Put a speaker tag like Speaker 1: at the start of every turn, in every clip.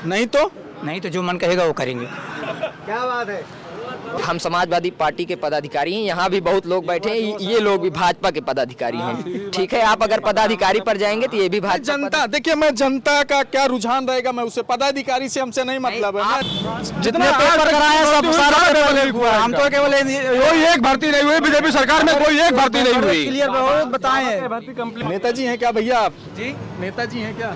Speaker 1: नहीं तो
Speaker 2: जो मन कहेगा वो करेंगे।
Speaker 1: क्या बात है।
Speaker 3: हम समाजवादी पार्टी के पदाधिकारी हैं, यहाँ भी बहुत लोग बैठे हैं, ये लोग भी भाजपा के पदाधिकारी हैं। ठीक है, आप अगर पदाधिकारी पर जाएंगे तो ये भी भाजपा।
Speaker 1: जनता देखिए, मैं जनता का क्या रुझान रहेगा, मैं उसे पदाधिकारी से हमसे नहीं मतलब है।
Speaker 2: जितने पेपर कराए सब सारा पेपर हुआ, हम तो केवल
Speaker 4: कोई एक भर्ती नहीं हुई, बीजेपी सरकार में कोई एक भर्ती नहीं हुई।
Speaker 2: क्लियर बताएं।
Speaker 1: नेताजी हैं क्या भैया आप? जी नेताजी हैं क्या?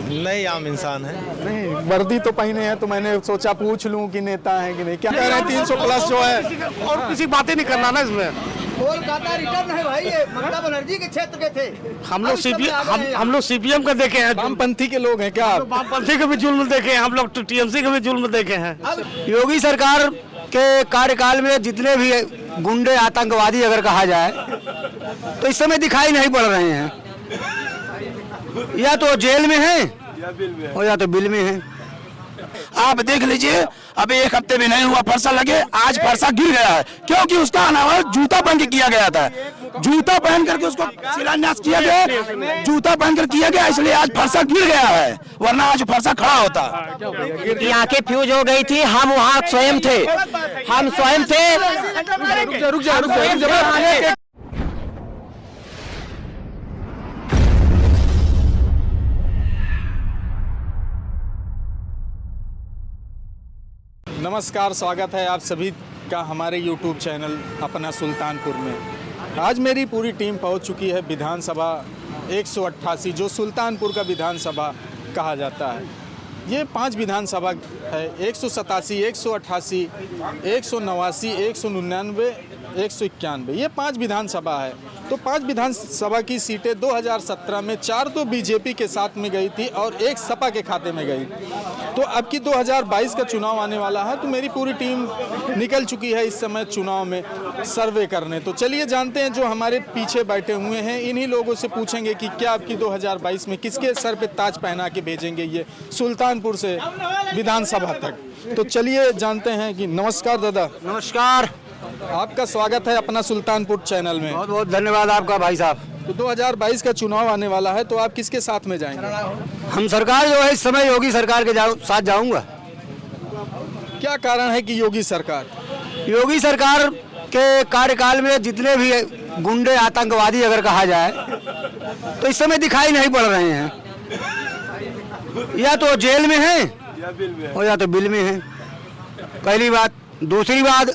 Speaker 5: नहीं, आम इंसान है।
Speaker 1: नहीं, वर्दी तो पहने हैं तो मैंने सोचा पूछ लूं कि नेता हैं कि नहीं। क्या कह रहे हैं 300 प्लस जो है,
Speaker 4: और किसी बातें नहीं करना ना इसमें।
Speaker 6: कोलकाता रिटर्न है भाई, ये ममता बनर्जी के क्षेत्र के थे।
Speaker 4: हम लोग सीपीएम का देखे हैं।
Speaker 1: वामपंथी के लोग हैं क्या आप?
Speaker 4: वामपंथी के भी जुल्म देखे हैं, हम लोग टीएमसी के भी जुल्म देखे हैं।
Speaker 2: योगी सरकार के कार्यकाल में जितने भी गुंडे आतंकवादी अगर कहा जाए तो इस समय दिखाई नहीं पड़ रहे हैं। या तो जेल में है और या तो बिल में है।
Speaker 7: आप देख लीजिए, अभी एक हफ्ते में नहीं हुआ फरसा लगे, आज फरसा गिर गया है क्योंकि उसका अनावरण जूता पहन के किया गया था। जूता पहन करके उसको शिलान्यास किया गया, जूता पहन कर किया गया, इसलिए आज फरसा गिर गया है, वरना आज फरसा खड़ा होता।
Speaker 3: आंखें फ्यूज हो गई थी, हम वहाँ स्वयं थे, हम स्वयं थे।
Speaker 1: रुक जा। नमस्कार, स्वागत है आप सभी का हमारे YouTube चैनल अपना सुल्तानपुर में। आज मेरी पूरी टीम पहुंच चुकी है विधानसभा 188, जो सुल्तानपुर का विधानसभा कहा जाता है। ये 5 विधानसभा है, 187, 188, 189, 199, 191। ये 5 विधानसभा है। तो 5 विधानसभा की सीटें 2017 में 4 तो बीजेपी के साथ में गई थी और 1 सपा के खाते में गई। तो अब की 2022 का चुनाव आने वाला है, तो मेरी पूरी टीम निकल चुकी है इस समय चुनाव में सर्वे करने। तो चलिए जानते हैं, जो हमारे पीछे बैठे हुए हैं इन्हीं लोगों से पूछेंगे कि क्या अब की 2022 में किसके सर पे ताज पहना के भेजेंगे ये सुल्तानपुर से विधानसभा तक। तो चलिए जानते हैं कि नमस्कार दादा।
Speaker 2: नमस्कार,
Speaker 1: आपका स्वागत है अपना सुल्तानपुर चैनल में।
Speaker 2: बहुत बहुत धन्यवाद आपका भाई साहब।
Speaker 1: तो 2022 का चुनाव आने वाला है, तो आप किसके साथ में जाएंगे?
Speaker 2: हम सरकार जो है इस समय योगी सरकार के साथ जाऊंगा।
Speaker 1: क्या कारण है कि योगी सरकार?
Speaker 2: योगी सरकार के कार्यकाल में जितने भी गुंडे आतंकवादी अगर कहा जाए तो इस समय दिखाई नहीं पड़ रहे हैं। या तो जेल में है और या तो बिल में है, पहली बात। दूसरी बात,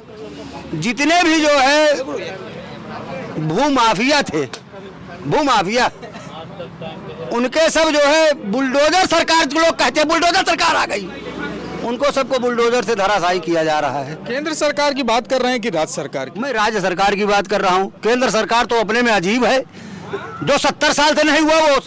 Speaker 2: जितने भी जो है भूमाफिया थे, भूमाफिया, उनके सब जो है बुलडोजर सरकार, जो लोग कहते हैं बुलडोजर सरकार आ गई, उनको सबको बुलडोजर से धराशायी किया जा रहा है।
Speaker 1: केंद्र सरकार की बात कर रहे हैं कि राज्य सरकार की?
Speaker 2: मैं राज्य सरकार की बात कर रहा हूँ। केंद्र सरकार तो अपने में अजीब है। जो 70 साल से नहीं हुआ वो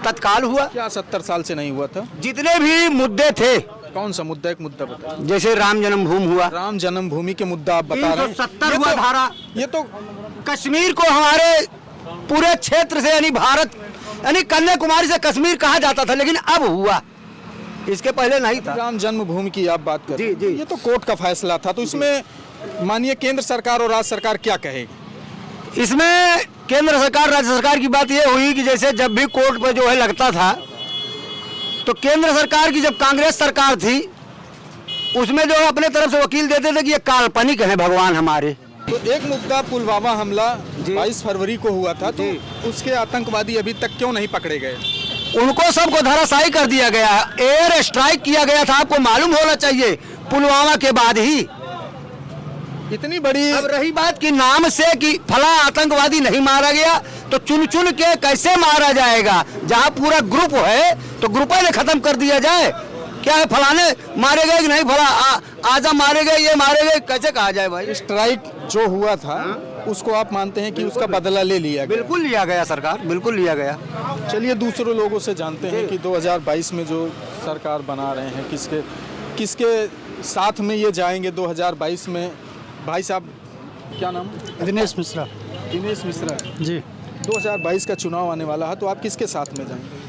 Speaker 2: तत्काल हुआ।
Speaker 1: क्या 70 साल से नहीं हुआ था?
Speaker 2: जितने भी मुद्दे थे।
Speaker 1: कौन सा मुद्दा? एक मुद्दा बताओ।
Speaker 2: जैसे राम जन्मभूमि हुआ,
Speaker 1: राम जन्मभूमि के मुद्दा आप बता रहे हैं।
Speaker 2: 370 हुआ धारा।
Speaker 1: ये तो
Speaker 2: कश्मीर को हमारे पूरे क्षेत्र से यानी भारत यानी कन्याकुमारी से कश्मीर कहा जाता था, लेकिन अब हुआ, इसके पहले नहीं था।
Speaker 1: राम जन्मभूमि की आप बात कर रहे हैं।
Speaker 2: जी।
Speaker 1: ये तो कोर्ट का फैसला था, तो इसमें मानिए केंद्र सरकार और राज्य सरकार क्या कहेगी?
Speaker 2: इसमें केंद्र सरकार राज्य सरकार की बात ये हुई कि जैसे जब भी कोर्ट पर जो है लगता था, तो केंद्र सरकार की जब कांग्रेस सरकार थी उसमें जो है अपने तरफ से वकील देते थे कि ये काल्पनिक है भगवान हमारे।
Speaker 1: तो एक मुद्दा पुलवामा हमला 22 फरवरी को हुआ था, तो उसके आतंकवादी अभी तक क्यों नहीं पकड़े गए?
Speaker 2: उनको सबको धराशायी कर दिया गया। एयर स्ट्राइक किया गया था, आपको मालूम होना चाहिए, पुलवामा के बाद ही।
Speaker 1: इतनी बड़ी।
Speaker 2: अब रही बात कि नाम से कि फला आतंकवादी नहीं मारा गया, तो चुन चुन के कैसे मारा जाएगा? जहां पूरा ग्रुप है तो ग्रुप ही खत्म कर दिया जाए। क्या है, फलाने मारे गए कि नहीं, फला आजा मारे गए, ये मारे गए, कैसे कहा जाए भाई?
Speaker 1: स्ट्राइक जो हुआ था उसको आप मानते हैं कि उसका बदला ले लिया गया?
Speaker 2: बिल्कुल लिया गया सरकार, बिल्कुल लिया गया।
Speaker 1: चलिए दूसरे लोगों से जानते हैं कि 2022 में जो सरकार बना रहे हैं किसके साथ में ये जाएंगे 2022 में? भाई साहब क्या नाम?
Speaker 8: दिनेश मिश्रा।
Speaker 1: दिनेश मिश्रा
Speaker 8: जी।
Speaker 1: 2022 का चुनाव आने वाला है, तो आप किसके साथ में जाएंगे?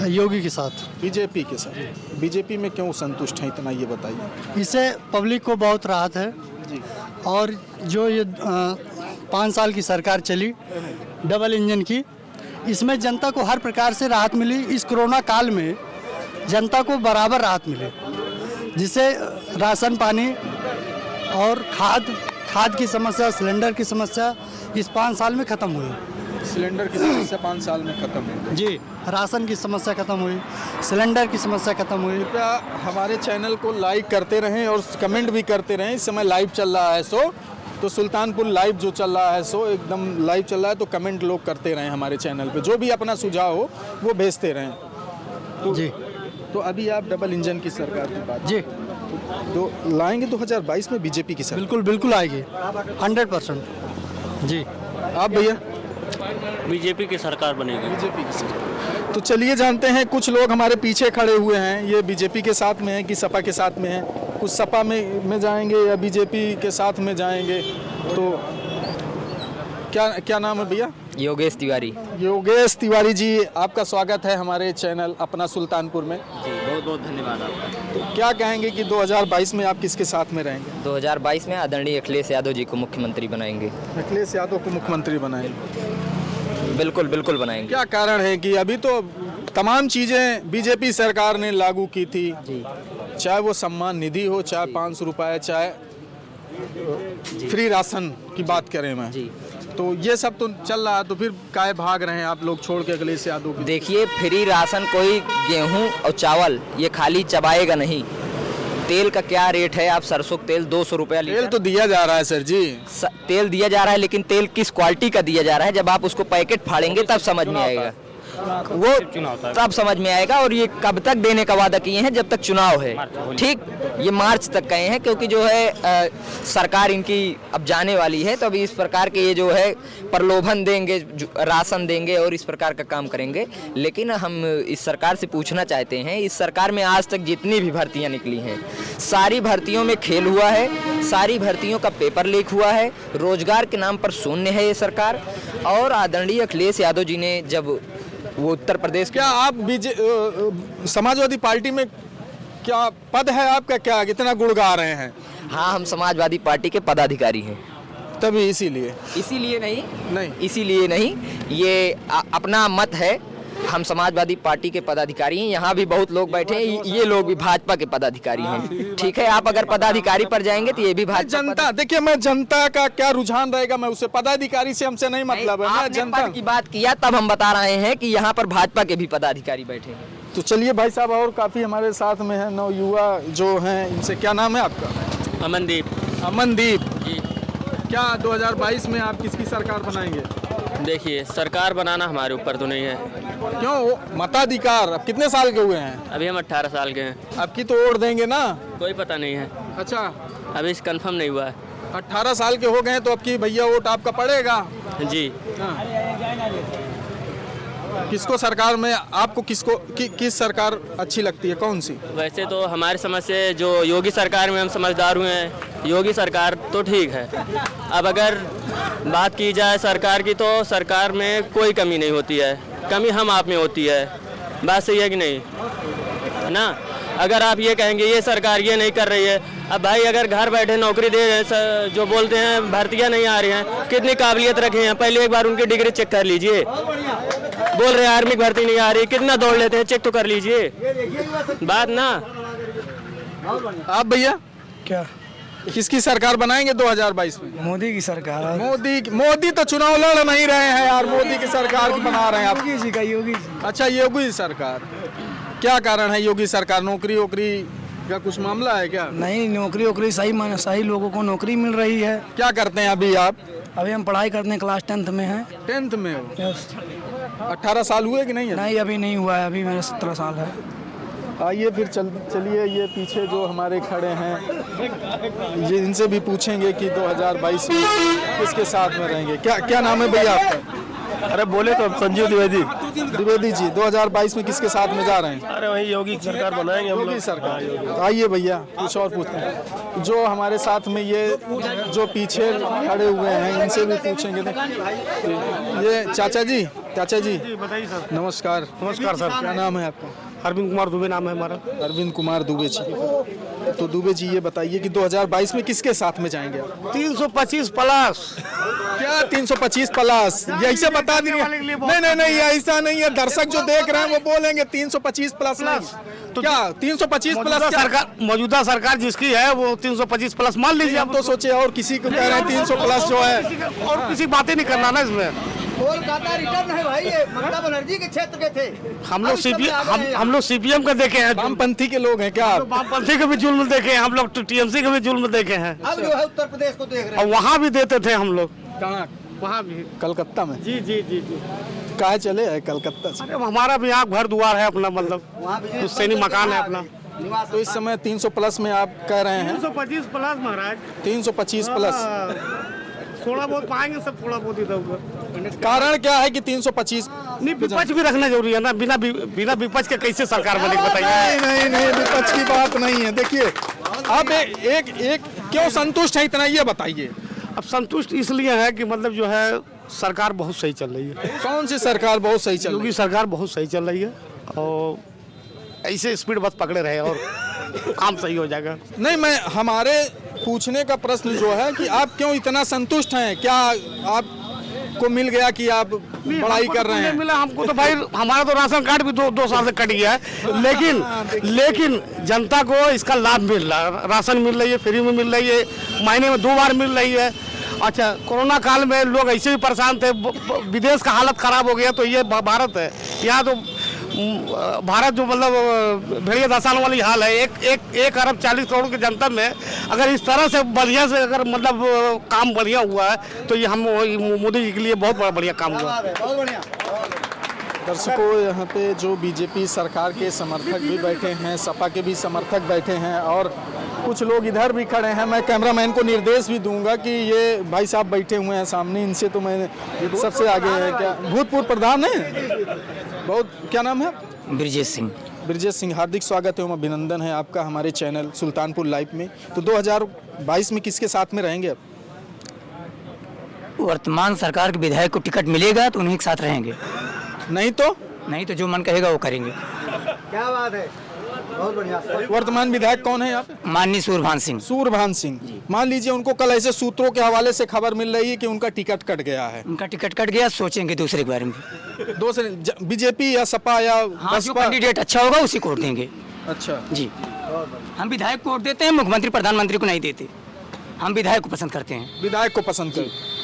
Speaker 8: योगी के साथ।
Speaker 1: बीजेपी के साथ। बीजेपी में क्यों संतुष्ट हैं इतना, ये बताइए।
Speaker 8: इससे पब्लिक को बहुत राहत है
Speaker 1: जी।
Speaker 8: और जो ये 5 साल की सरकार चली डबल इंजन की, इसमें जनता को हर प्रकार से राहत मिली। इस कोरोना काल में जनता को बराबर राहत मिले, जिससे राशन पानी और खाद की समस्या, सिलेंडर की समस्या इस 5 साल में ख़त्म हुई।
Speaker 1: सिलेंडर की समस्या 5 साल में खत्म है
Speaker 8: जी, राशन की समस्या खत्म हुई, सिलेंडर की समस्या खत्म हुई।
Speaker 1: कृपया हमारे चैनल को लाइक करते रहें और कमेंट भी करते रहें। इस समय लाइव चल रहा है तो सुल्तानपुर लाइव जो चल रहा है एकदम लाइव चल रहा है, तो कमेंट लोग करते रहें हमारे चैनल पे, जो भी अपना सुझाव हो वो भेजते रहें।
Speaker 8: जी,
Speaker 1: तो अभी आप डबल इंजन की सरकार की बात
Speaker 8: जी,
Speaker 1: तो लाएंगे 2022 में बीजेपी की सरकार?
Speaker 8: बिल्कुल आएगी 100%। जी,
Speaker 1: आप भैया?
Speaker 9: बीजेपी की सरकार बनेगी।
Speaker 1: बीजेपी की सरकार। तो चलिए जानते हैं, कुछ लोग हमारे पीछे खड़े हुए हैं, ये बीजेपी के साथ में हैं कि सपा के साथ में हैं, कुछ सपा में जाएंगे या बीजेपी के साथ में जाएंगे। तो क्या नाम है भैया?
Speaker 3: योगेश तिवारी।
Speaker 1: योगेश तिवारी जी, आपका स्वागत है हमारे चैनल अपना सुल्तानपुर में।
Speaker 9: जी, बहुत बहुत धन्यवाद आपका।
Speaker 1: तो क्या कहेंगे कि 2022 में आप किसके साथ में रहेंगे?
Speaker 3: 2022 में आदरणीय अखिलेश यादव जी को मुख्यमंत्री बनाएंगे।
Speaker 1: अखिलेश यादव को मुख्यमंत्री बनाएंगे?
Speaker 3: बिल्कुल बनाएंगे।
Speaker 1: क्या कारण है कि अभी तो तमाम चीज़ें बीजेपी सरकार ने लागू की थी, चाहे वो सम्मान निधि हो, चाहे 500 रुपये, चाहे फ्री राशन की बात करें मैं जी, तो ये सब तो चल रहा है, तो फिर काहे भाग रहे हैं आप लोग छोड़ के अखिलेश यादव को?
Speaker 3: देखिए, फ्री राशन कोई गेहूं और चावल ये खाली चबाएगा नहीं। तेल का क्या रेट है? आप सरसों तेल 200 रुपया लीटर।
Speaker 1: तेल तो दिया जा रहा है सर जी,
Speaker 3: तेल दिया जा रहा है, लेकिन तेल किस क्वालिटी का दिया जा रहा है, जब आप उसको पैकेट फाड़ेंगे तब समझ में आएगा, वो तब समझ में आएगा। और ये कब तक देने का वादा किए हैं? जब तक चुनाव है, ठीक, ये मार्च तक कहे हैं, क्योंकि जो है सरकार इनकी अब जाने वाली है, तो अभी इस प्रकार के ये जो है प्रलोभन देंगे, राशन देंगे और इस प्रकार का काम करेंगे। लेकिन हम इस सरकार से पूछना चाहते हैं, इस सरकार में आज तक जितनी भी भर्तियां निकली हैं, सारी भर्तियों में खेल हुआ है, सारी भर्तियों का पेपर लीक हुआ है, रोजगार के नाम पर शून्य है ये सरकार। और आदरणीय अखिलेश यादव जी ने जब वो उत्तर प्रदेश,
Speaker 1: क्या आप समाजवादी पार्टी में क्या पद है आपका? क्या कितना गुण गा रहे हैं?
Speaker 3: हाँ, हम समाजवादी पार्टी के पदाधिकारी हैं।
Speaker 1: तभी इसीलिए
Speaker 3: नहीं, इसीलिए नहीं, ये अपना मत है। हम समाजवादी पार्टी के पदाधिकारी हैं, यहाँ भी बहुत लोग बैठे हैं, ये लोग भी भाजपा के पदाधिकारी हैं, ठीक है। आप अगर पदाधिकारी पर जाएंगे तो ये भी भाजपा।
Speaker 1: जनता, देखिए, मैं जनता का क्या रुझान रहेगा, मैं उसे पदाधिकारी से हमसे नहीं मतलब है, मैं जनता
Speaker 3: की बात किया, तब हम बता रहे हैं कि यहाँ पर भाजपा के भी पदाधिकारी बैठे हैं।
Speaker 1: तो चलिए भाई साहब, और काफी हमारे साथ में है नवयुवा जो हैं, इनसे क्या नाम है आपका?
Speaker 9: अमनदीप।
Speaker 1: अमनदीप जी, क्या 2022 में आप किसकी सरकार बनाएंगे?
Speaker 9: देखिए, सरकार बनाना हमारे ऊपर तो नहीं है।
Speaker 1: क्यों? मताधिकार, अब कितने साल के हुए हैं?
Speaker 9: अभी हम 18 साल के हैं।
Speaker 1: अब की तो वोट देंगे ना?
Speaker 9: कोई पता नहीं है,
Speaker 1: अच्छा,
Speaker 9: अभी कंफर्म नहीं हुआ है।
Speaker 1: 18 साल के हो गए हैं, तो अब की भैया वोट आपका पड़ेगा
Speaker 9: जी।
Speaker 1: किसको सरकार में आपको किस सरकार अच्छी लगती है, कौन सी?
Speaker 9: वैसे तो हमारी समझ से जो योगी सरकार में हम समझदार हुए हैं, योगी सरकार तो ठीक है। अब अगर बात की जाए सरकार की, तो सरकार में कोई कमी नहीं होती है, कमी हम आप में होती है। बात सही है कि नहीं, है ना? अगर आप ये कहेंगे ये सरकार ये नहीं कर रही है, अब भाई अगर घर बैठे नौकरी दे रहे हैं, जो बोलते हैं भर्तियां नहीं आ रही हैं, कितनी काबिलियत रखे हैं, पहले एक बार उनकी डिग्री चेक कर लीजिए। बोल रहे हैं आर्मी की भर्ती नहीं आ रही, कितना दौड़ लेते हैं, चेक तो कर लीजिए बात ना।
Speaker 1: आप भैया
Speaker 2: क्या
Speaker 1: किसकी सरकार बनाएंगे 2022 में?
Speaker 2: मोदी की सरकार।
Speaker 1: मोदी तो चुनाव लड़ नहीं रहे हैं यार, मोदी की सरकार की बना रहे हैं आप।
Speaker 2: योगी जी का, योगी जी।
Speaker 1: अच्छा, योगी सरकार, क्या कारण है योगी सरकार? नौकरी का कुछ मामला है क्या?
Speaker 2: नहीं, नौकरी सही लोगों को नौकरी मिल रही है।
Speaker 1: क्या करते हैं अभी आप?
Speaker 2: अभी हम पढ़ाई करते हैं, क्लास 10th में हैं।
Speaker 1: 10th में हो?
Speaker 2: यस।
Speaker 1: 18 साल हुए कि नहीं है?
Speaker 2: नहीं, अभी नहीं हुआ है, अभी मेरा 17 साल है।
Speaker 1: आइए फिर चलिए, ये पीछे जो हमारे खड़े हैं, ये इनसे भी पूछेंगे कि 2022 में किसके साथ में रहेंगे। क्या नाम है भैया आपका?
Speaker 4: अरे बोले तो संजीव
Speaker 1: द्विवेदी जी, 2022 में किसके साथ में जा रहे हैं?
Speaker 4: अरे वही योगी की सरकार बनाएंगे हम लोग।
Speaker 1: योगी सरकार। तो आइए भैया, कुछ और पूछते हैं, जो हमारे साथ में ये जो पीछे खड़े हुए हैं, इनसे भी पूछेंगे। ये चाचा जी,
Speaker 4: बताइए सर।
Speaker 1: नमस्कार।
Speaker 4: नमस्कार सर।
Speaker 1: क्या नाम है आपका?
Speaker 4: अरविंद कुमार दुबे नाम है हमारा।
Speaker 1: अरविंद कुमार दुबे जी। तो दुबे जी ये बताइए कि 2022 में किसके साथ में जाएंगे आप?
Speaker 4: 325 प्लस।
Speaker 1: क्या 325 प्लस? ये ऐसे बता दीजिए। नहीं ऐसा नहीं है, दर्शक जो देख रहे हैं वो बोलेंगे 325 प्लस। तो क्या 325 प्लस?
Speaker 4: सरकार, मौजूदा सरकार जिसकी है वो 325 प्लस मान लीजिए।
Speaker 1: हम तो सोचे और किसी को कह रहे हैं 300 प्लस जो है,
Speaker 4: और किसी बातें नहीं करना ना इसमें।
Speaker 6: कोलकाता रिटर्न है भाई, ये ममता बनर्जी के क्षेत्र के थे।
Speaker 4: हम लोग सीपीएम का देखे हैं।
Speaker 1: वामपंथी के लोग हैं क्या आप?
Speaker 4: वामपंथी के भी जुल्म देखे हैं हम लोग, टीएमसी के भी जुल्म देखे हैं।
Speaker 6: अब जो है उत्तर प्रदेश को देख रहे
Speaker 4: और वहाँ भी देते थे हम लोग।
Speaker 1: कहाँ?
Speaker 4: वहाँ भी
Speaker 1: कलकत्ता में।
Speaker 4: जी जी जी जी।
Speaker 1: कहाँ चले हैं कलकत्ता से?
Speaker 4: अरे हमारा भी यहाँ घर द्वार है अपना, मतलब हुसैनी मकान है अपना।
Speaker 1: तो इस समय 300 प्लस में आप कह रहे हैं?
Speaker 4: 325 प्लस महाराज।
Speaker 1: 325 प्लस।
Speaker 4: थोड़ा बहुत पाएंगे सब, थोड़ा बहुत इधर।
Speaker 1: कारण क्या है कि 325?
Speaker 4: नहीं, विपक्ष भी रखना जरूरी है ना। बिना विपक्ष के कैसे सरकार बनेगी बताइए।
Speaker 1: नहीं विपक्ष की बात नहीं है। देखिए आप एक क्यों संतुष्ट है इतना, ये बताइए।
Speaker 4: अब संतुष्ट इसलिए है कि मतलब जो है सरकार बहुत सही चल रही है।
Speaker 1: कौन सी सरकार बहुत सही चल रही है?
Speaker 4: योगी सरकार बहुत सही चल रही है और ऐसे स्पीड बस पकड़े रहे और काम सही हो जाएगा।
Speaker 1: नहीं, मैं हमारे पूछने का प्रश्न जो है कि आप क्यों इतना संतुष्ट हैं? क्या आपको मिल गया कि आप पढ़ाई कर रहे हैं?
Speaker 4: मिला हमको तो भाई, हमारा तो राशन कार्ड भी दो साल से कट गया है, लेकिन जनता को इसका लाभ मिल रहा है। राशन मिल रही है, फ्री में मिल रही है, महीने में 2 बार मिल रही है। अच्छा, कोरोना काल में लोग ऐसे भी परेशान थे, विदेश का हालत खराब हो गया, तो ये भारत है। यहाँ तो भारत जो मतलब भेड़िया दसाल वाली हाल है। एक अरब 40 करोड़ की जनता में अगर इस तरह से बढ़िया से अगर मतलब काम बढ़िया हुआ है तो ये हम मोदी जी के लिए बहुत बढ़िया काम हुआ।
Speaker 6: बहुत बढ़िया।
Speaker 1: दर्शकों, यहाँ पे जो बीजेपी सरकार के समर्थक भी बैठे हैं, सपा के भी समर्थक बैठे हैं और कुछ लोग इधर भी खड़े हैं। मैं कैमरामैन को निर्देश भी दूंगा कि ये भाई साहब बैठे हुए हैं सामने, इनसे तो मैं सबसे आगे है। क्या भूतपूर्व प्रधान है? बहुत, क्या नाम है?
Speaker 2: ब्रिजेश सिंह।
Speaker 1: ब्रिजेश सिंह, हार्दिक स्वागत है, अभिनंदन है आपका हमारे चैनल सुल्तानपुर लाइव में। तो 2022 में किसके साथ में रहेंगे आप?
Speaker 2: वर्तमान सरकार के विधायक को टिकट मिलेगा तो उन्हीं के साथ रहेंगे,
Speaker 1: नहीं तो
Speaker 2: जो मन कहेगा वो करेंगे।
Speaker 6: क्या बात है, बहुत बढ़िया।
Speaker 1: वर्तमान विधायक कौन है आप?
Speaker 2: माननीय सूरभान सिंह।
Speaker 1: सूरभान सिंह। मान लीजिए उनको कल ऐसे सूत्रों के हवाले से खबर मिल रही है कि उनका टिकट कट गया है।
Speaker 2: उनका टिकट कट गया, सोचेंगे दूसरे के बारे में।
Speaker 1: दूसरे बीजेपी या सपा या
Speaker 2: जो कैंडिडेट अच्छा होगा उसी को वोट देंगे।
Speaker 1: अच्छा
Speaker 2: जी, हम विधायक को वोट देते हैं, मुख्यमंत्री प्रधानमंत्री को नहीं देते। हम विधायक को पसंद करते हैं।
Speaker 1: विधायक को पसंद करते।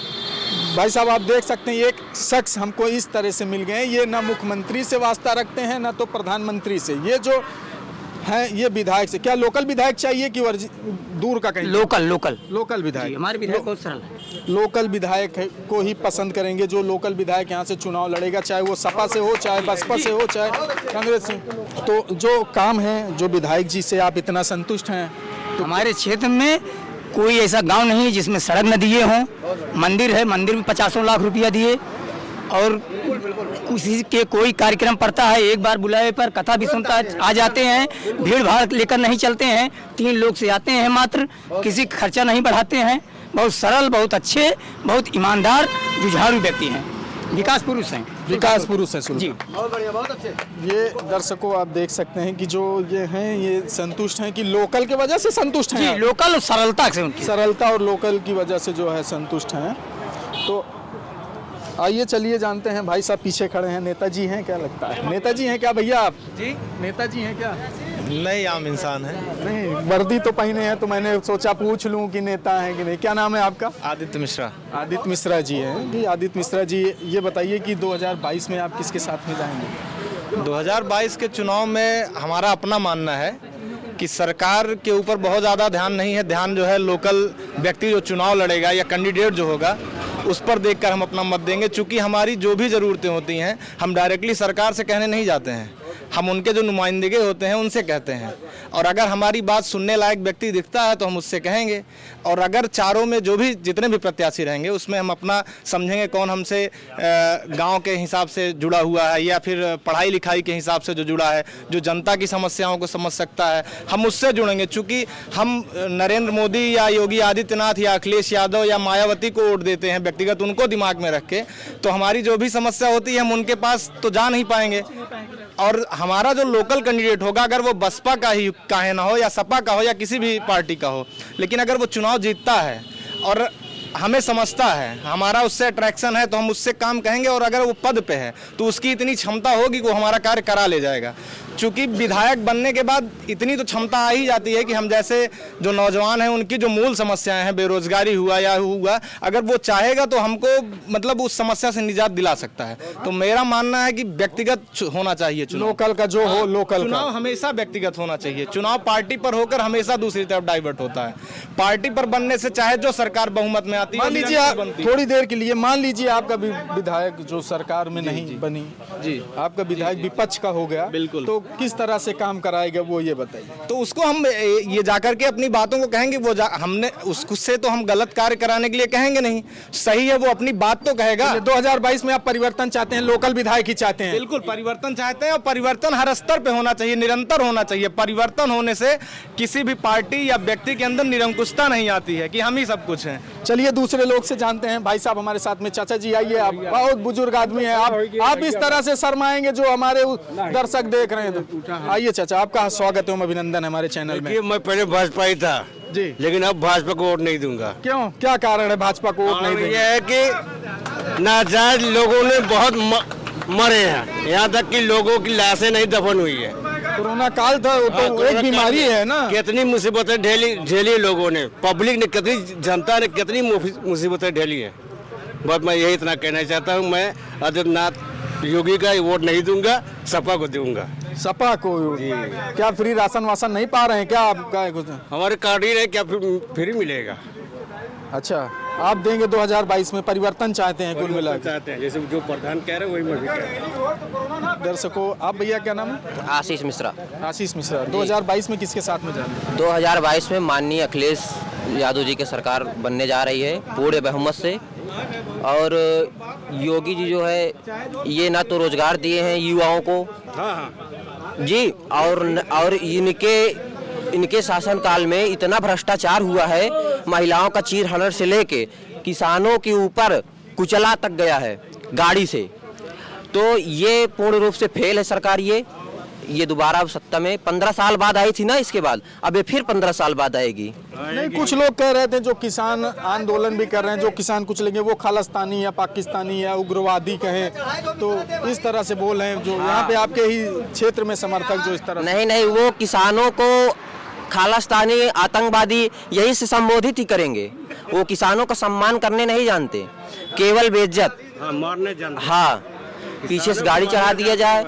Speaker 1: भाई साहब, आप देख सकते हैं एक शख्स हमको इस तरह से मिल गए। ये ना मुख्यमंत्री से वास्ता रखते हैं ना तो प्रधानमंत्री से। ये जो है ये विधायक से, क्या लोकल विधायक चाहिए कि दूर का कहीं? लोकल विधायक।
Speaker 2: हमारे विधायक बहुत सरल है।
Speaker 1: लोकल विधायक को ही पसंद करेंगे। जो लोकल विधायक यहाँ से चुनाव लड़ेगा, चाहे वो सपा से हो, चाहे बसपा से हो, चाहे कांग्रेस से। तो जो काम है, जो विधायक जी से आप इतना संतुष्ट हैं?
Speaker 2: तो हमारे क्षेत्र में कोई ऐसा गांव नहीं जिसमें सड़क न दिए हों। मंदिर है, मंदिर में 50 लाख रुपया दिए। और किसी के कोई कार्यक्रम पड़ता है, एक बार बुलाए पर कथा भी सुनता आ जाते हैं। भीड़ भाड़ लेकर नहीं चलते हैं, 3 लोग से आते हैं मात्र, किसी खर्चा नहीं बढ़ाते हैं। बहुत सरल, बहुत अच्छे, बहुत ईमानदार, जुझारू व्यक्ति हैं, विकास पुरुष हैं।
Speaker 1: जी,
Speaker 6: बहुत बढ़िया, बहुत अच्छे।
Speaker 1: ये दर्शकों आप देख सकते हैं कि जो ये हैं ये संतुष्ट हैं कि लोकल की वजह से संतुष्ट हैं।
Speaker 2: जी, लोकल और सरलता से, उनकी
Speaker 1: सरलता और लोकल की वजह से जो है संतुष्ट हैं। तो आइए चलिए जानते हैं। भाई साहब पीछे खड़े हैं, नेताजी हैं क्या लगता है? नेताजी हैं क्या भैया आप?
Speaker 5: जी,
Speaker 1: नेताजी हैं क्या?
Speaker 5: नहीं, आम इंसान है।
Speaker 1: नहीं, वर्दी तो पहने हैं तो मैंने सोचा पूछ लूं कि नेता हैं कि नहीं। क्या नाम है आपका?
Speaker 5: आदित्य मिश्रा।
Speaker 1: आदित्य मिश्रा जी हैं। जी आदित्य मिश्रा जी, ये बताइए कि 2022 में आप किसके साथ में जाएंगे?
Speaker 5: 2022 के चुनाव में हमारा अपना मानना है कि सरकार के ऊपर बहुत ज़्यादा ध्यान नहीं है। ध्यान जो है लोकल व्यक्ति जो चुनाव लड़ेगा या कैंडिडेट जो होगा उस पर देखकर हम अपना मत देंगे। चूँकि हमारी जो भी ज़रूरतें होती हैं हम डायरेक्टली सरकार से कहने नहीं जाते हैं, हम उनके जो नुमाइंदे होते हैं उनसे कहते हैं। और अगर हमारी बात सुनने लायक व्यक्ति दिखता है तो हम उससे कहेंगे। और अगर चारों में जो भी जितने भी प्रत्याशी रहेंगे उसमें हम अपना समझेंगे कौन हमसे गांव के हिसाब से जुड़ा हुआ है या फिर पढ़ाई लिखाई के हिसाब से जो जुड़ा है, जो जनता की समस्याओं को समझ सकता है, हम उससे जुड़ेंगे। चूँकि हम नरेंद्र मोदी या योगी आदित्यनाथ या अखिलेश यादव या मायावती को वोट देते हैं व्यक्तिगत, उनको दिमाग में रख के, तो हमारी जो भी समस्या होती है हम उनके पास तो जा नहीं पाएंगे। और हमारा जो लोकल कैंडिडेट होगा, अगर वो बसपा का ही काहे ना हो या सपा का हो या किसी भी पार्टी का हो, लेकिन अगर वो चुनाव जीतता है और हमें समझता है, हमारा उससे अट्रैक्शन है, तो हम उससे काम कहेंगे। और अगर वो पद पे है तो उसकी इतनी क्षमता होगी कि वो हमारा कार्य करा ले जाएगा। चूँकि विधायक बनने के बाद इतनी तो क्षमता आ ही जाती है कि हम जैसे जो नौजवान हैं उनकी जो मूल समस्याएं हैं, बेरोजगारी हुआ या हुआ, अगर वो चाहेगा तो हमको मतलब उस समस्या से निजात दिला सकता है। तो मेरा मानना है कि व्यक्तिगत होना चाहिए चुनाव।
Speaker 1: लोकल का जो हो, लोकल
Speaker 5: चुनाव हमेशा व्यक्तिगत होना चाहिए। चुनाव पार्टी पर होकर हमेशा दूसरी तरफ डाइवर्ट होता है। पार्टी पर बनने से चाहे जो सरकार बहुमत में आती है,
Speaker 1: मान लीजिए आप थोड़ी देर के लिए मान लीजिए आपका विधायक जो सरकार में नहीं बनी
Speaker 5: जी,
Speaker 1: आपका विधायक विपक्ष का हो गया,
Speaker 5: बिल्कुल,
Speaker 1: तो किस तरह से काम कराएगा वो ये बताइए।
Speaker 5: तो उसको हम ये जाकर के अपनी बातों को कहेंगे। वो हमने उससे तो हम गलत कार्य कराने के लिए कहेंगे नहीं, सही है वो अपनी बात तो कहेगा।
Speaker 1: 2022 में आप परिवर्तन चाहते हैं, लोकल विधायक ही चाहते हैं?
Speaker 5: बिल्कुल परिवर्तन चाहते हैं, और परिवर्तन हर स्तर पे होना चाहिए, निरंतर होना चाहिए। परिवर्तन होने से किसी भी पार्टी या व्यक्ति के अंदर निरंकुशता नहीं आती है कि हम ही सब कुछ हैं।
Speaker 1: चलिए दूसरे लोग से जानते हैं। भाई साहब हमारे साथ में, चाचा जी आइए, आप बहुत बुजुर्ग आदमी हैं, आप इस तरह से शर्माएंगे जो हमारे दर्शक देख रहे हैं। तो आइए चाचा, आपका स्वागत है, अभिनंदन है हमारे चैनल में।
Speaker 10: मैं पहले भाजपा ही था
Speaker 1: जी,
Speaker 10: लेकिन अब भाजपा को वोट नहीं दूंगा।
Speaker 1: क्यों, क्या कारण है भाजपा को वोट नहीं देंगे?
Speaker 10: ये है कि नाजायज लोगों ने बहुत मरे हैं, यहाँ तक कि लोगों की लाशें नहीं दफन हुई है।
Speaker 1: कोरोना काल था, तो एक बीमारी है ना।
Speaker 10: कितनी मुसीबतें झेली लोगों ने, पब्लिक ने कितनी, जनता ने कितनी मुसीबतें झेली है। बस मैं यही इतना कहना चाहता हूँ, मैं आदित्यनाथ योगी का वोट नहीं दूंगा, सपा को दूंगा।
Speaker 1: सपा को? क्या फ्री राशन वासन नहीं पा रहे हैं क्या आपका? कुछ
Speaker 10: हमारे कार्ड ही रहे, क्या फ्री मिलेगा?
Speaker 1: अच्छा, आप देंगे 2022 में, परिवर्तन चाहते हैं कुल मिलाकर?
Speaker 10: चाहते हैं, जैसे जो प्रधान कह रहे हैं वही मैं भी कह रहा हूं।
Speaker 1: दर्शकों, आप भैया क्या नाम है?
Speaker 3: आशीष मिश्रा।
Speaker 1: आशीष मिश्रा, 2022 में किसके साथ में जाएंगे?
Speaker 3: 2022 में माननीय अखिलेश यादव जी की सरकार बनने जा रही है पूरे बहुमत से। और योगी जी जो है ये ना तो रोजगार दिए हैं युवाओं को जी, और इनके शासनकाल में इतना भ्रष्टाचार हुआ है, महिलाओं का चीर हनन से लेके किसानों के ऊपर कुचला तक गया है गाड़ी से। तो ये पूर्ण रूप से फेल है सरकार। ये दोबारा सत्ता में 15 साल बाद आई थी ना, इसके बाद अब ये फिर 15 साल बाद आएगी।
Speaker 1: नहीं, कुछ लोग कह रहे थे, जो किसान आंदोलन भी कर रहे हैं, जो किसान कुछ लेंगे वो खालिस्तानी या पाकिस्तानी या उग्रवादी कहें, तो इस तरह से बोल रहे हैं जो यहाँ पे आपके ही क्षेत्र में समर्थक जो इस तरह।
Speaker 3: नहीं, वो किसानों को खालिस्तानी आतंकवादी यही से संबोधित ही करेंगे। वो किसानों का सम्मान करने नहीं जानते, केवल बेइज्जत
Speaker 10: मारने जानते।
Speaker 3: हाँ, पीछे से गाड़ी चढ़ा दिया जाए,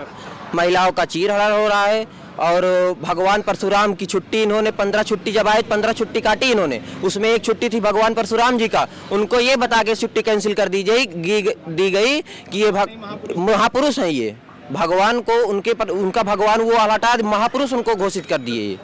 Speaker 3: महिलाओं का चीर हरण हो रहा है। और भगवान परशुराम की छुट्टी इन्होंने 15 छुट्टी जब आए 15 छुट्टी काटी इन्होंने, उसमें एक छुट्टी थी भगवान परशुराम जी का, उनको ये बता के छुट्टी कैंसिल कर दी गई कि ये महापुरुष हैं, ये भगवान को उनका भगवान वो हटा, महापुरुष उनको घोषित कर दिए।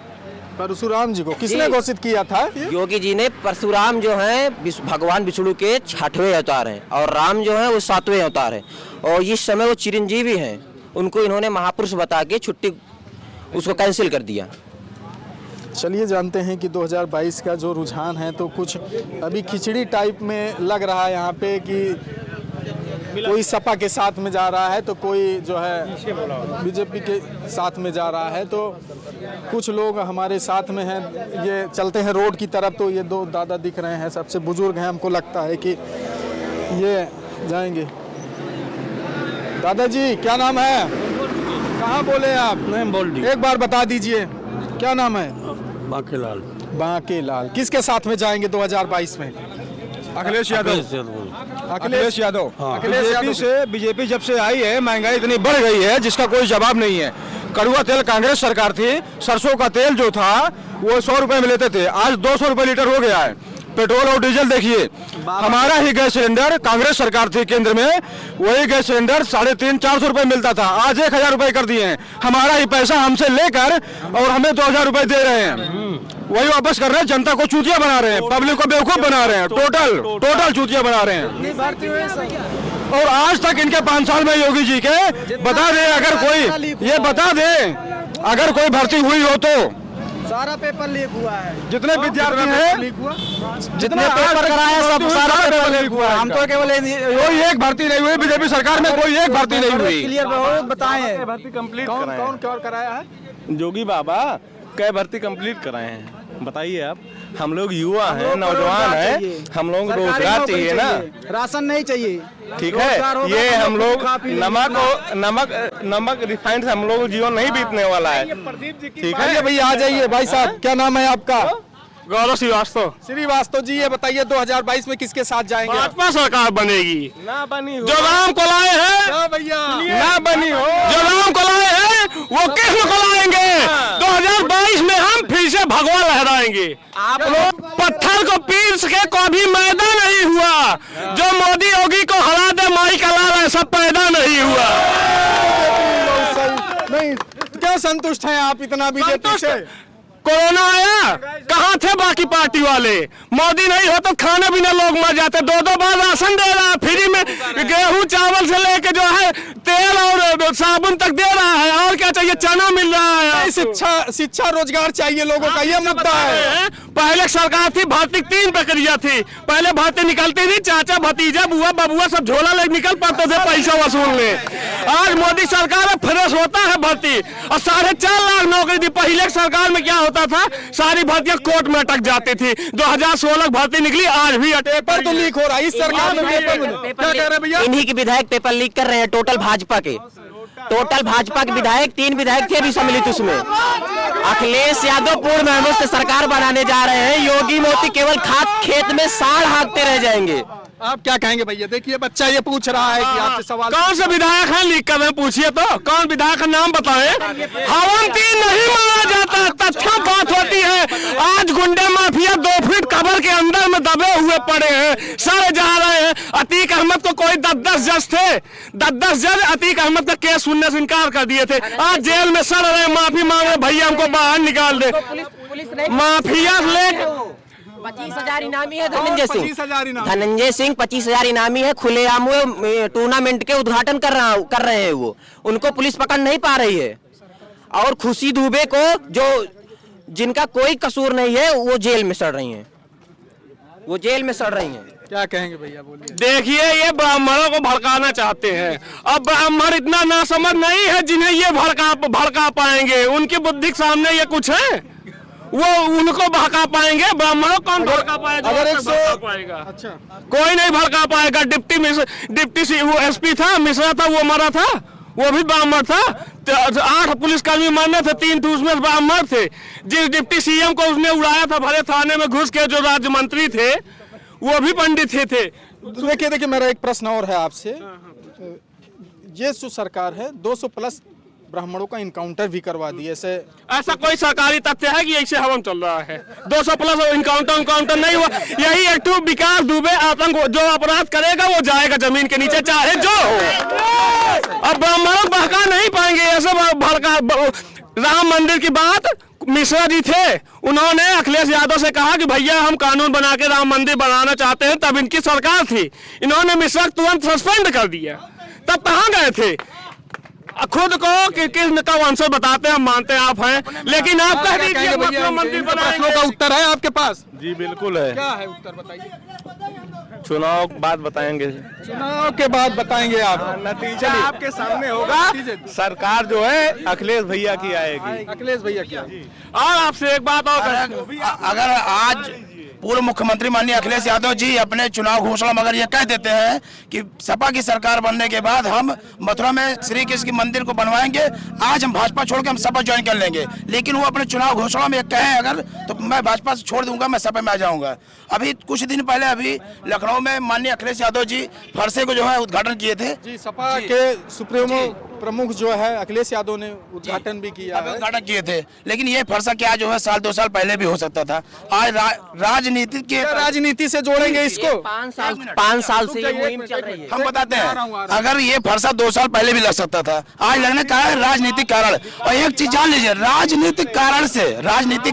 Speaker 1: परशुराम जी को किसने घोषित किया था?
Speaker 3: योगी जी ने। परशुराम जो है भगवान विष्णु के 6वें अवतार हैं और राम जो है वो 7वें अवतार हैं, और इस समय वो चिरंजीवी हैं। उनको इन्होंने महापुरुष बता के छुट्टी उसको कैंसिल कर दिया।
Speaker 1: चलिए जानते हैं कि 2022 का जो रुझान है, तो कुछ अभी खिचड़ी टाइप में लग रहा है यहाँ पे कि कोई सपा के साथ में जा रहा है तो कोई जो है बीजेपी के साथ में जा रहा है। तो कुछ लोग हमारे साथ में हैं, ये चलते हैं रोड की तरफ, तो ये दो दादा दिख रहे हैं, सबसे बुजुर्ग हैं, हमको लगता है कि ये जाएंगे। दादाजी क्या नाम है? कहाँ बोले आप?
Speaker 10: नहीं बोल दी।
Speaker 1: एक बार बता दीजिए क्या नाम है?
Speaker 10: बांकेलाल।
Speaker 1: बांकेलाल। किसके साथ में जाएंगे 2022 में?
Speaker 11: अखिलेश यादव।
Speaker 1: अखिलेश यादव।
Speaker 11: अखिलेश यादव से बीजेपी जब से आई है महंगाई इतनी बढ़ गई है जिसका कोई जवाब नहीं है। कड़ुआ तेल कांग्रेस सरकार थी, सरसों का तेल जो था वो 100 रुपए में लेते थे, आज 200 रुपए लीटर हो गया है। पेट्रोल और डीजल देखिए, हमारा ही गैस सिलेंडर, कांग्रेस सरकार थी केंद्र में, वही गैस सिलेंडर 350-400 रुपए मिलता था, आज 1000 रुपए कर दिए हैं। हमारा ही पैसा हमसे लेकर और हमें 2000 रुपए दे रहे हैं, वही वापस कर रहे हैं। जनता को चूतिया बना रहे हैं, पब्लिक को बेवकूफ बना रहे हैं, टोटल चूतिया बना रहे हैं। और आज तक इनके 5 साल में योगी जी के बता दे, अगर कोई ये बता दे अगर कोई भर्ती हुई हो तो
Speaker 6: सारा पेपर लीक हुआ है।
Speaker 11: जितने विद्यार्थी हैं,
Speaker 2: जितने पेपर कराए सब सारा पेपर लीक हुआ है। हम तो केवल
Speaker 11: कोई एक भर्ती नहीं हुई बीजेपी सरकार में, कोई एक भर्ती नहीं हुई।
Speaker 6: क्लियर बताएं।
Speaker 11: भर्ती कंप्लीट
Speaker 1: कौन कौन क्या कराया है?
Speaker 12: जोगी बाबा कै भर्ती कंप्लीट कराए हैं, बताइए आप। हम लोग युवा हैं, नौजवान हैं, हम लोग रोजगार चाहिए ना,
Speaker 6: राशन नहीं चाहिए।
Speaker 12: ठीक है। ये हम लोग नमक रिफाइंड से हम लोग जीवन नहीं बीतने वाला है, ठीक है।
Speaker 1: भैया आ जाइए। भाई साहब क्या नाम है आपका?
Speaker 12: गौरव
Speaker 1: श्रीवास्तव जी, ये बताइए 2022 में किसके साथ जाएंगे?
Speaker 12: भाजपा सरकार बनेगी ना बनी हो, जो राम को लाए हैं
Speaker 1: भैया
Speaker 12: ना बनी हो, जो राम को लाए हैं वो कृष्ण को लाएंगे। 2022 में हम फिर से भगवा लहराएंगे। आप लोग पत्थर को पीस के कभी मैदा नहीं हुआ, जो मोदी योगी को हरा दे माई का लाल ऐसा पैदा नहीं हुआ।
Speaker 1: नहीं, क्या संतुष्ट हैं आप इतना बीजेपी से?
Speaker 12: कोरोना आया, कहाँ थे बाकी पार्टी वाले? मोदी नहीं हो तो खाने पीने लोग मर जाते। 2-2 बार राशन दे रहा है फ्री में, गेहूं चावल से लेके जो है तेल और साबुन तक दे रहा है। और क्या चाहिए? चना मिल रहा है।
Speaker 1: शिक्षा रोजगार चाहिए लोगों का, ये मुद्दा है।
Speaker 12: पहले सरकार थी, भर्ती 3 प्रक्रिया थी। पहले भर्ती निकलती थी, चाचा भतीजा बुआ बबुआ सब झोला ले निकल पड़ते थे पैसा वसूलने। आज मोदी सरकार में फ्रेश होता है भर्ती, और 4.5 लाख नौकरी दी। पहले सरकार में क्या होता था, सारी भर्तियां कोर्ट में अटक जाती थी। 2016 भर्ती निकली, आज भी पेपर
Speaker 1: तो लीक हो रहा है। इस सरकार में क्या कह रहे भैया?
Speaker 3: इन्हीं के विधायक पेपर लीक कर रहे हैं। टोटल भाजपा के विधायक, 3 विधायक थे भी सम्मिलित उसमें। अखिलेश यादव पूर्ण बहुमत से सरकार बनाने जा रहे हैं। योगी मोदी केवल खेत में साढ़ हाँकते रह जाएंगे।
Speaker 1: आप क्या कहेंगे भैया? देखिए बच्चा ये पूछ रहा है कि आपसे सवाल।
Speaker 12: कौन से विधायक हैं लीक कर रहे हैं? पूछिए तो, कौन विधायक का नाम बताएं। हवंती नहीं माना जाता, तथ्य बात होती है। आज गुंडे माफिया 2 फीट कब्र के अंदर में दबे हुए पड़े हैं, सड़े जा रहे हैं। अतीक अहमद को कोई 10-10 जज थे, 10-10 जज अतीक अहमद का केस सुनने से इनकार कर दिए थे। आज जेल में सड़ रहे, माफी मांग रहे, भैया हमको बाहर निकाल दे। माफिया ले
Speaker 3: 25,000 इनामी है धनंजय सिंह 25,000 इनामी है। खुलेआम टूर्नामेंट के उद्घाटन कर रहे हैं वो, उनको पुलिस पकड़ नहीं पा रही है। और खुशी दुबे को, जो जिनका कोई कसूर नहीं है, वो जेल में सड़ रही हैं,
Speaker 1: क्या कहेंगे भैया? बोलिए।
Speaker 12: देखिए, ये ब्राह्मणों को भड़काना चाहते हैं। अब ब्राह्मण इतना नासमझ नहीं है जिन्हें ये भड़का पाएंगे। उनकी बुद्धि के सामने ये कुछ है, वो उनको भड़का पाएंगे। ब्राह्मणों कौन भड़का पाएगा?
Speaker 1: अगर 100
Speaker 12: पाएगा, अच्छा कोई नहीं भड़का पाएगा। डिप्टी वो एसपी था, मिश्रा था, वो मरा था, वो भी ब्राह्मण था। 8 पुलिसकर्मी मरने थे, 3 उसमें ब्राह्मण थे। जिस डिप्टी सीएम को उसने उड़ाया था भरे थाने में घुस के, जो राज्य मंत्री थे, वो भी पंडित थे।
Speaker 1: देखिए मेरा एक प्रश्न और है आपसे। ये जो सरकार है 200+ ब्राह्मणों का इनकाउंटर भी करवा दिए।
Speaker 12: ऐसा कोई सरकारी तथ्य है कि ऐसे हवन चल रहा है? 200+ इनकाउंटर नहीं हुआ। यही एक विकास दुबे आतंक, जो अपराध करेगा वो जाएगा जमीन के नीचे, चाहे जो हो। अब ब्राह्मणों बहका नहीं पाएंगे ऐसे भड़का। राम मंदिर की बात मिश्रा जी थे, उन्होंने अखिलेश यादव से कहा कि भैया हम कानून बना के राम मंदिर बनाना चाहते हैं, तब इनकी सरकार थी। इन्होंने मिश्रा तुरंत सस्पेंड कर दिया। तब कहाँ गए थे? खुद को किस का वंशज बताते हैं, हम मानते हैं आप हैं, लेकिन आप कह दीजिए मंदिर
Speaker 1: प्रश्नों का उत्तर है आपके पास?
Speaker 12: जी बिल्कुल है।
Speaker 1: क्या है उत्तर बताइए।
Speaker 12: चुनाव बाद बताएंगे।
Speaker 1: चुनाव के बाद बताएंगे आप?
Speaker 12: नतीजा आपके सामने होगा। सरकार जो है अखिलेश भैया की आएगी।
Speaker 1: अखिलेश भैया की।
Speaker 12: और आपसे एक बात और,
Speaker 7: अगर आज पूर्व मुख्यमंत्री माननीय अखिलेश यादव जी अपने चुनाव घोषणा मगर ये कह देते हैं कि सपा की सरकार बनने के बाद हम मथुरा में श्री कृष्ण की मंदिर को बनवाएंगे, आज हम भाजपा छोड़ के हम सपा ज्वाइन कर लेंगे, लेकिन वो अपने चुनाव घोषणा में कहें अगर तो मैं भाजपा से छोड़ दूंगा, मैं सपा में आ जाऊंगा। अभी कुछ दिन पहले अभी लखनऊ में माननीय अखिलेश यादव जी फरसे को जो है उद्घाटन किए थे।
Speaker 1: जी, सपा के सुप्रीमो प्रमुख जो है अखिलेश यादव ने उद्घाटन भी किया है।
Speaker 7: उद्घाटन किए थे, लेकिन ये फरसा क्या जो है 1-2 साल पहले भी हो सकता था। आज
Speaker 1: राजनीति से जोड़ेंगे इसको।
Speaker 3: 5 साल से ये मुहिम चल रही है।
Speaker 7: हम बताते हैं, अगर ये फरसा 2 साल पहले भी लग सकता था, आज लगने का है राजनीतिक कारण। और एक चीज जान लीजिए, राजनीतिक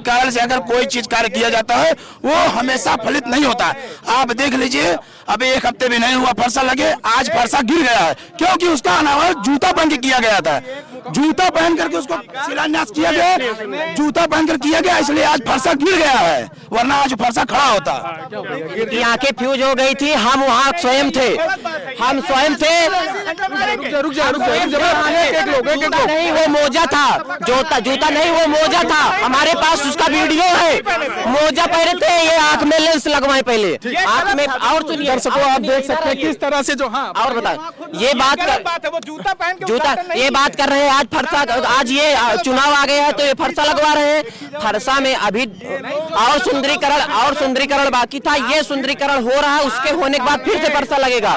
Speaker 7: कारण से अगर कोई चीज कार्य किया जाता है वो हमेशा फलित नहीं होता। आप देख लीजिए, अभी 1 हफ्ते भी नहीं हुआ फरसा लगे, आज फरसा गिर गया है, क्योंकि उसका अनावरण जूता बन के किया गया था। जूता पहन करके उसको शिलान्यास किया गया, जूता पहन कर किया गया, इसलिए आज फरसा गिर गया है, वरना आज फरसा खड़ा होता।
Speaker 3: की आंखें फ्यूज हो गई थी, हम वहाँ स्वयं थे, हम स्वयं थे। नहीं वो मोजा था, जूता नहीं वो मोजा था, हमारे पास उसका वीडियो है। मोजा पहने थे, ये आंख में लेंस लगवाए पहले आंख में। और सुनिए
Speaker 1: दर्शकों आप देख सकते हैं किस तरह से जो
Speaker 3: और बता ये बात ये बात कर रहे हैं। आज फरसा, आज ये चुनाव आ गया है तो ये फरसा लगवा रहे हैं। फरसा में अभी और सुंदरीकरण बाकी था, ये सुंदरीकरण हो रहा है, उसके होने के बाद फिर से फरसा लगेगा।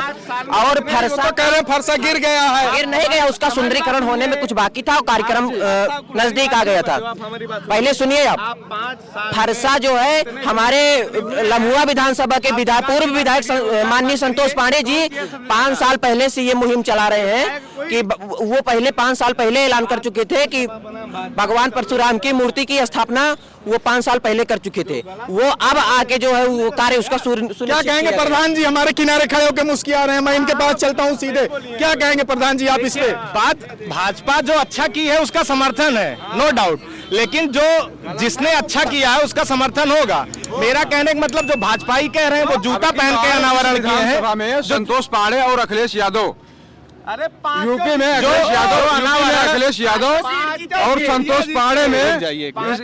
Speaker 3: और फरसा
Speaker 1: कह रहे फरसा गिर गया है,
Speaker 3: गिर नहीं गया, उसका सुंदरीकरण होने में कुछ बाकी था और कार्यक्रम नजदीक आ गया था। पहले सुनिए आप, फरसा जो है हमारे लम्हुआ विधानसभा के पूर्व विधायक माननीय संतोष पांडे जी 5 साल पहले से ये मुहिम चला रहे हैं कि वो पहले 5 साल पहले ऐलान कर चुके थे कि भगवान परशुराम की मूर्ति की स्थापना वो 5 साल पहले कर चुके थे। वो अब आके जो है वो कार्य उसका
Speaker 1: क्या कहेंगे प्रधान जी? हमारे किनारे खड़े होकर मुस्कुरा रहे हैं, मैं इनके पास चलता हूं सीधे। क्या कहेंगे प्रधान जी आप इस पे?
Speaker 5: बात भाजपा जो अच्छा की है उसका समर्थन है, नो डाउट, लेकिन जो जिसने अच्छा किया है उसका समर्थन होगा। मेरा कहने का मतलब जो भाजपाई कह रहे हैं वो जूता पहन के अनावरण किए हैं।
Speaker 11: संतोष पांडे और अखिलेश यादव, यूपी में अखिलेश यादव और संतोष पांडे में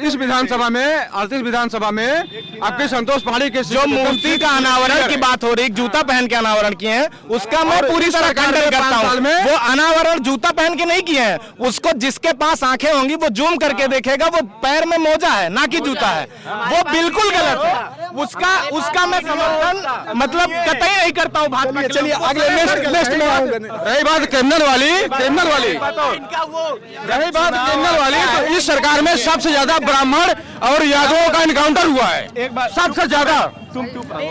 Speaker 11: इस विधानसभा में 38 विधानसभा में आपके संतोष पांडे के
Speaker 5: जो मूर्ति का अनावरण की बात हो रही, जूता पहन के अनावरण किए हैं, उसका मैं पूरी तरह खंडन करता हूं। वो अनावरण जूता पहन के नहीं किए हैं, उसको जिसके पास आंखें होंगी वो जूम करके देखेगा, वो पैर में मोजा है ना कि जूता है, वो बिल्कुल गलत है। उसका मैं समर्थन मतलब कतई नहीं करता हूँ भाजपा।
Speaker 1: चलिए अगले नेक्स्ट में आऊंगा।
Speaker 11: रही बात क्रिमिनल वाली रही बात क्रिमिनल वाली, तो इस सरकार में सबसे ज्यादा ब्राह्मण और यादवों का इनकाउंटर हुआ है, सबसे ज्यादा।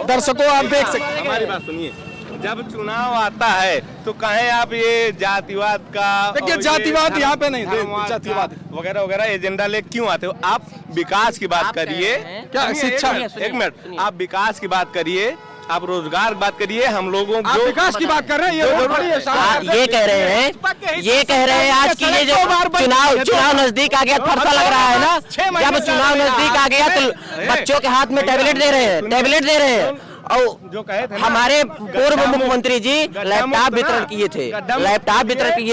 Speaker 1: दर्शकों आप देख सकते हैं,
Speaker 5: हमारी बात सुनिए, जब चुनाव आता है तो कहें आप ये जातिवाद का,
Speaker 1: देखिए जातिवाद यहाँ पे नहीं, जातिवाद
Speaker 5: वगैरह वगैरह एजेंडा ले क्यों आते हो आप? विकास की बात करिए,
Speaker 1: क्या शिक्षा?
Speaker 5: एक मिनट, आप विकास की बात करिए, आप रोजगार की बात करिए, हम लोगों को
Speaker 11: विकास की बात कर रहे हैं, ये
Speaker 3: कह रहे हैं आज की ये जो चुनाव नजदीक आ गया, फरसा लग रहा है ना। जब चुनाव नजदीक आ गया तो बच्चों के हाथ में टैबलेट दे रहे हैं और जो हमारे पूर्व मुख्यमंत्री जी लैपटॉप वितरण किए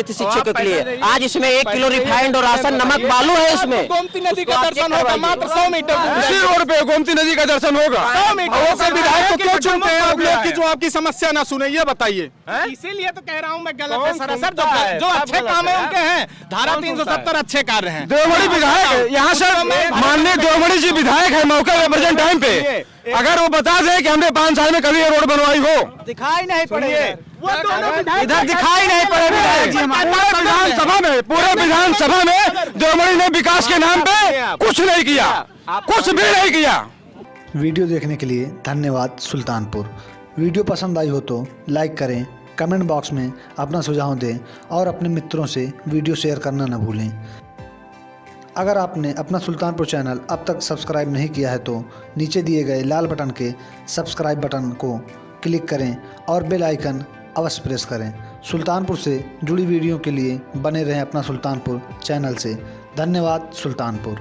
Speaker 3: थे शिक्षकों के लिए। आज इसमें 1 किलो रिफाइंड और राशन नमक बालू है इसमें।
Speaker 1: गोमती नदी का दर्शन होगा मात्र 100 मीटर,
Speaker 11: इसी रोड पे गोमती नदी का दर्शन होगा।
Speaker 1: 100 मीटर विधायक को क्यों चुनते हैं आप लोग की जो आपकी समस्या ना सुने, ये बताइए।
Speaker 5: इसीलिए तो कह रहा हूँ मैं गलत है सरासर। जो अच्छे काम है उनके हैं, धारा 370 अच्छे कार्य हैं।
Speaker 11: देवमणि विधायक यहाँ से माननीय देवमणि जी विधायक है मौके पे प्रेजेंट टाइम पे, अगर वो बता दे कि हमने 5 साल में कभी ये रोड बनवाई हो,
Speaker 6: दिखाई नहीं पड़े,
Speaker 11: इधर दिखाई नहीं पड़े विधायक जी। पूरे विधानसभा में देवमणि ने विकास के नाम पे कुछ नहीं किया, कुछ भी नहीं किया।
Speaker 8: वीडियो देखने के लिए धन्यवाद सुल्तानपुर। वीडियो पसंद आई हो तो लाइक करें, कमेंट बॉक्स में अपना सुझाव दें और अपने मित्रों से वीडियो शेयर करना न भूलें। अगर आपने अपना सुल्तानपुर चैनल अब तक सब्सक्राइब नहीं किया है तो नीचे दिए गए लाल बटन के सब्सक्राइब बटन को क्लिक करें और बेल आइकन अवश्य प्रेस करें। सुल्तानपुर से जुड़ी वीडियो के लिए बने रहें अपना सुल्तानपुर चैनल से। धन्यवाद सुल्तानपुर।